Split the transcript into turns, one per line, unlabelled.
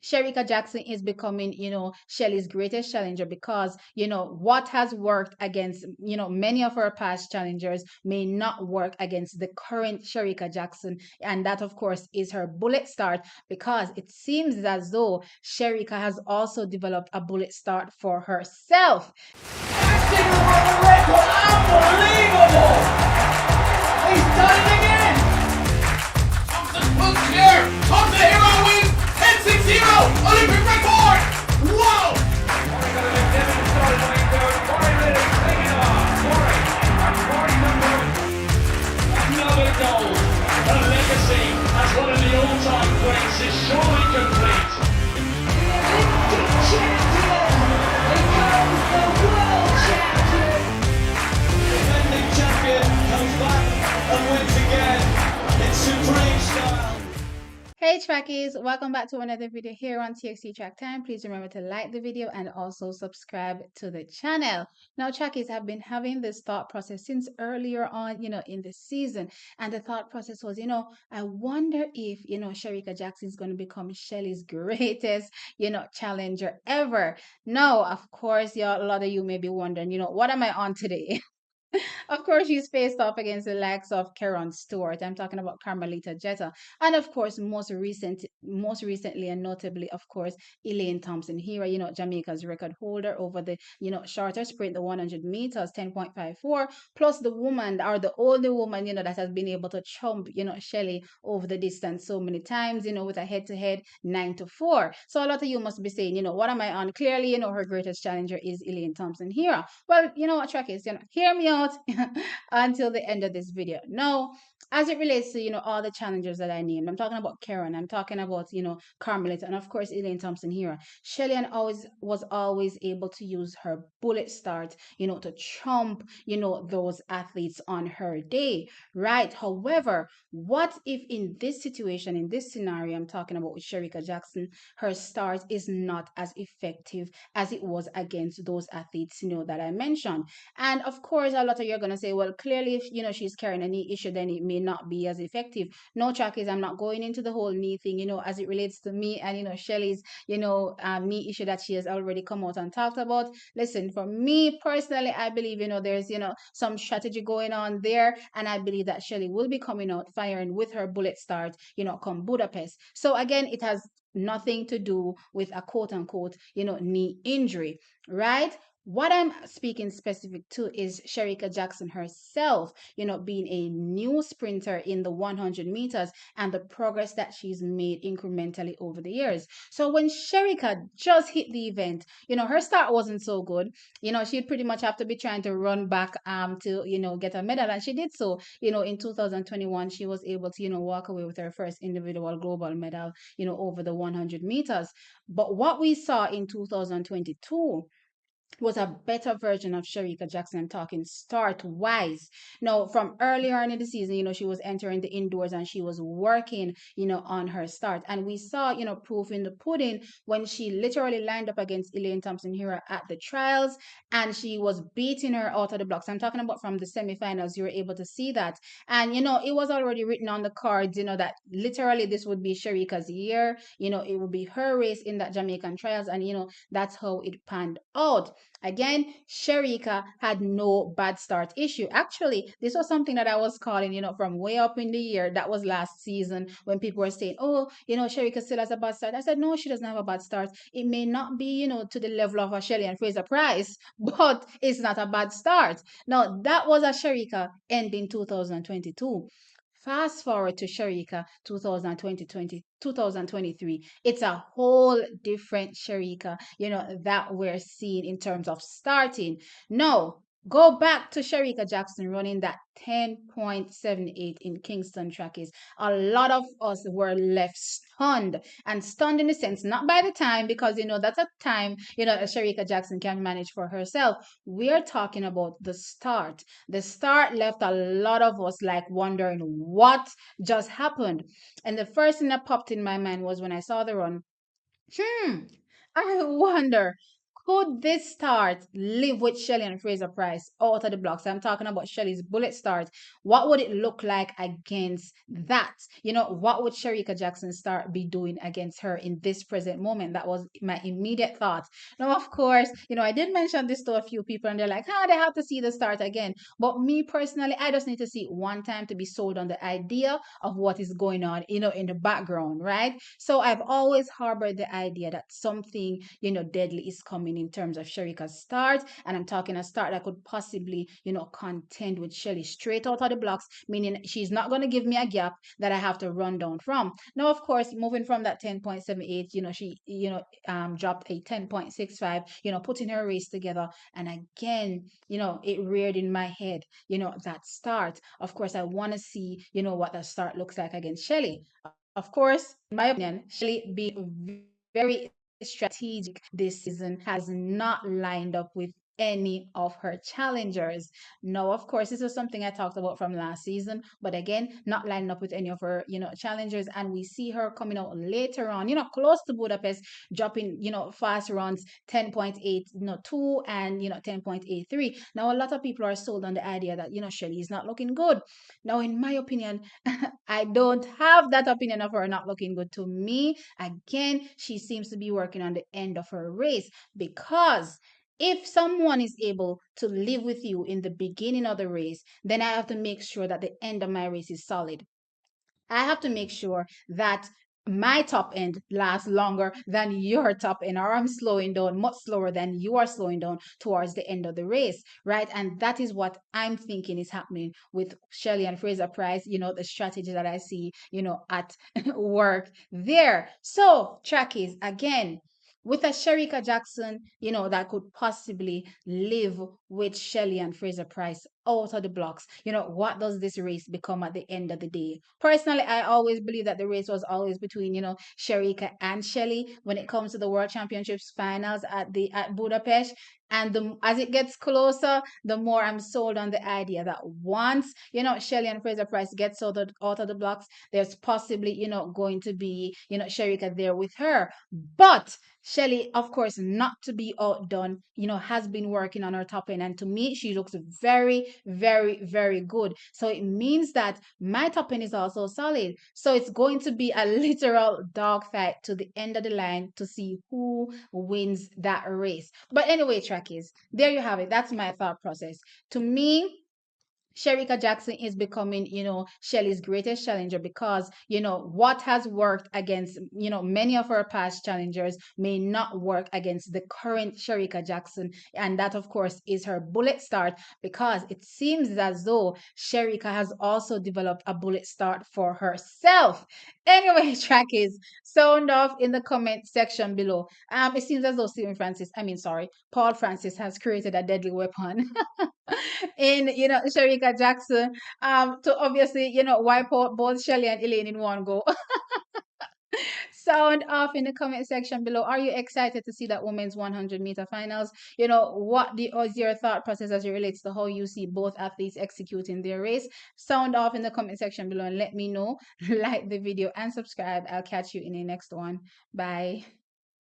Shericka Jackson is becoming, Shelly's greatest challenger because, what has worked against, many of her past challengers may not work against the current Shericka Jackson. And that, of course, is her bullet start because it seems as though Shericka has also developed a bullet start for herself. Unbelievable! He's done it again! Thompson puts here! Thompson Hero wins 10-6-0! Olympic record! Whoa! Corey got it again and started running third. Corey really taking it off. Corey, and Corey number another goal. The legacy as one of the all-time greats is surely complete. The Olympic champion becomes the world champion. The defending champion comes back and wins again in supreme style. Hey trackies, welcome back to another video here on TXT Track Time. Please remember to like the video and also subscribe to the channel. Now trackies, have been having this thought process since earlier on, in the season. And the thought process was, I wonder if, Shericka Jackson is going to become Shelly's greatest, challenger ever. Now, of course, a lot of you may be wondering, what am I on today? Of course, she's faced off against the likes of Karen Stewart. I'm talking about Carmelita Jetta. And of course, most recently and notably, of course, Elaine Thompson here, Jamaica's record holder over the, shorter sprint, the 100 meters, 10.54, plus the woman or the only woman, that has been able to chump, Shelly over the distance so many times, with a head-to-head 9-4. So a lot of you must be saying, what am I on? Clearly, her greatest challenger is Elaine Thompson here. Well, you know what, track is, hear me out until the end of this video. Now, as it relates to, all the challengers that I named, I'm talking about Karen, I'm talking about, Carmelita, and of course, Elaine Thompson here. Shelly-Ann was always able to use her bullet start, to trump, those athletes on her day, right? However, what if in this situation, in this scenario, I'm talking about with Shericka Jackson, her start is not as effective as it was against those athletes, that I mentioned. And of course, a lot of you are going to say, well, clearly, if, she's carrying a knee issue, then it may not be as effective. No, trackies, I'm not going into the whole knee thing, as it relates to me and, Shelly's, knee issue that she has already come out and talked about. Listen, for me personally, I believe, there's, some strategy going on there. And I believe that Shelly will be coming out firing with her bullet start, come Budapest. So again, it has nothing to do with a quote unquote, knee injury, right? What I'm speaking specific to is Shericka Jackson herself, being a new sprinter in the 100 meters and the progress that she's made incrementally over the years. So when Shericka just hit the event, her start wasn't so good. She'd pretty much have to be trying to run back to, get a medal. And she did so, in 2021, she was able to, walk away with her first individual global medal, over the 100 meters. But what we saw in 2022 was a better version of Shericka Jackson. I'm talking start wise. Now, from earlier on in the season, she was entering the indoors and she was working, on her start. And we saw, proof in the pudding when she literally lined up against Elaine Thompson here at the trials and she was beating her out of the blocks. I'm talking about from the semifinals. You were able to see that. And, it was already written on the cards, that literally this would be Shericka's year. It would be her race in that Jamaican trials. And, that's how it panned out. Again, Shericka had no bad start issue. Actually, this was something that I was calling, from way up in the year. That was last season when people were saying, oh, Shericka still has a bad start. I said, no, she doesn't have a bad start. It may not be, to the level of a Shelly-Ann Fraser-Pryce, but it's not a bad start. Now, that was a Shericka ending 2022. Fast forward to Shericka 2023. It's a whole different Shericka, that we're seeing in terms of starting. No, go back to Shericka Jackson running that 10.78 in Kingston trackies. A lot of us were left stunned, and stunned in the sense, not by the time, because that's a time, Shericka Jackson can manage for herself. We're talking about the start. The start left a lot of us like wondering what just happened. And the first thing that popped in my mind was when I saw the run, I wonder,
Could this start live with Shelly and Fraser Price out of the blocks? I'm talking about Shelly's bullet start. What would it look like against that? What would Shericka Jackson start be doing against her in this present moment? That was my immediate thought. Now, of course, I did mention this to a few people, and they're like, they have to see the start again. But me personally, I just need to see it one time to be sold on the idea of what is going on, in the background, right? So I've always harbored the idea that something, deadly is coming in terms of Shericka's start. And I'm talking a start that could possibly, contend with Shelly straight out of the blocks, meaning she's not going to give me a gap that I have to run down from. Now, of course, moving from that 10.78, she, dropped a 10.65, putting her race together. And again, it reared in my head, that start. Of course, I want to see, what that start looks like against Shelly. Of course, in my opinion, Shelly being very strategic this season has not lined up with any of her challengers. Now, of course, this is something I talked about from last season, but again, not lining up with any of her, challengers. And we see her coming out later on, close to Budapest, dropping, fast runs 10.8, 2 and, 10.83. Now, a lot of people are sold on the idea that, Shelly is not looking good. Now, in my opinion, I don't have that opinion of her not looking good. To me, again, she seems to be working on the end of her race, because if someone is able to live with you in the beginning of the race, then I have to make sure that the end of my race is solid. I have to make sure that my top end lasts longer than your top end, or I'm slowing down much slower than you are slowing down towards the end of the race, right? And that is what I'm thinking is happening with Shelly and Fraser Price, the strategy that I see, at work there. So, trackies, again, with a Shericka Jackson, that could possibly live with Shelly and Fraser Price out of the blocks. What does this race become at the end of the day? Personally, I always believe that the race was always between, Shericka and Shelly when it comes to the World Championships finals at Budapest. And as it gets closer, the more I'm sold on the idea that once, Shelly and Fraser Price gets out of the blocks, there's possibly, going to be, Shericka there with her. But Shelly, of course, not to be outdone, has been working on her top end. And to me, she looks very, very, very good. So it means that my top end is also solid. So it's going to be a literal dogfight to the end of the line to see who wins that race. But anyway, trackies, there you have it. That's my thought process. To me, Shericka Jackson is becoming, Shelly's greatest challenger, because, what has worked against, many of her past challengers may not work against the current Shericka Jackson. And that, of course, is her bullet start, because it seems as though Shericka has also developed a bullet start for herself. Anyway, trackies, sound off in the comment section below. It seems as though Paul Francis has created a deadly weapon in Shericka Jackson, to obviously wipe out both Shelly and Elaine in one go. Sound off in the comment section below. Are you excited to see that women's 100-meter finals? What is your thought process as it relates to how you see both athletes executing their race? Sound off in the comment section below and let me know. Like the video and subscribe. I'll catch you in the next one. Bye.